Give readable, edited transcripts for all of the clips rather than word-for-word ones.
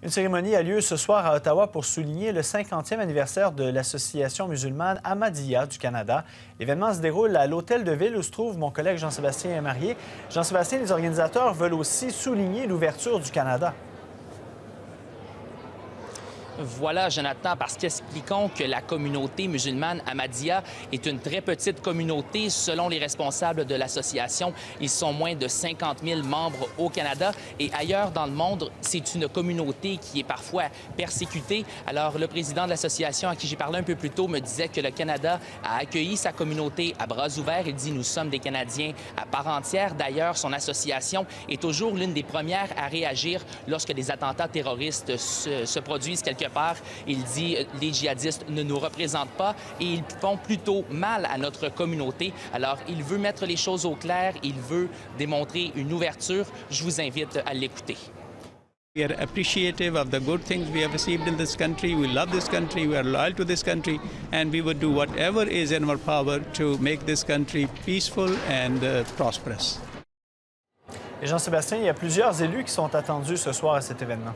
Une cérémonie a lieu ce soir à Ottawa pour souligner le 50e anniversaire de l'Association musulmane Ahmadiyya du Canada. L'événement se déroule à l'Hôtel de Ville où se trouve mon collègue Jean-Sébastien Marié. Jean-Sébastien, les organisateurs veulent aussi souligner l'ouverture du Canada. Voilà, Jonathan, parce qu'expliquons que la communauté musulmane Ahmadiyya est une très petite communauté. Selon les responsables de l'association, ils sont moins de 50 000 membres au Canada et ailleurs dans le monde, c'est une communauté qui est parfois persécutée. Alors, le président de l'association à qui j'ai parlé un peu plus tôt me disait que le Canada a accueilli sa communauté à bras ouverts. Il dit « Nous sommes des Canadiens à part entière ». D'ailleurs, son association est toujours l'une des premières à réagir lorsque des attentats terroristes se produisent quelque part. Il dit les djihadistes ne nous représentent pas et ils font plutôt mal à notre communauté. Alors, il veut mettre les choses au clair, il veut démontrer une ouverture. Je vous invite à l'écouter. We are appreciative of the good things we have received in this country. We love this country. We are loyal to this country. And we would do whatever is in our power to make this country peaceful and prosperous. Et Jean-Sébastien, il y a plusieurs élus qui sont attendus ce soir à cet événement.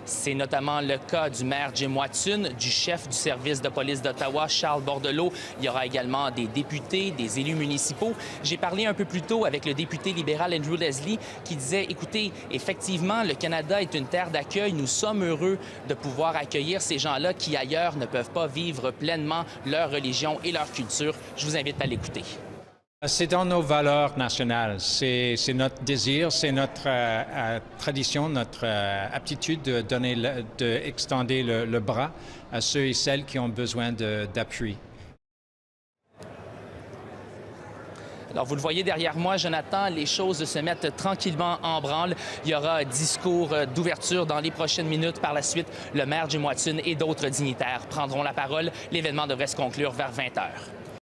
C'est notamment le cas du maire Jim Watson, du chef du service de police d'Ottawa, Charles Bordelot. Il y aura également des députés, des élus municipaux. J'ai parlé un peu plus tôt avec le député libéral Andrew Leslie qui disait, écoutez, effectivement, le Canada est une terre d'accueil. Nous sommes heureux de pouvoir accueillir ces gens-là qui, ailleurs, ne peuvent pas vivre pleinement leur religion et leur culture. Je vous invite à l'écouter. C'est dans nos valeurs nationales, c'est notre désir, c'est notre tradition, notre aptitude de donner, d'extendre le bras à ceux et celles qui ont besoin d'appui. Alors, vous le voyez derrière moi, Jonathan, les choses se mettent tranquillement en branle. Il y aura un discours d'ouverture dans les prochaines minutes. Par la suite, le maire Jim Watson et d'autres dignitaires prendront la parole. L'événement devrait se conclure vers 20 h.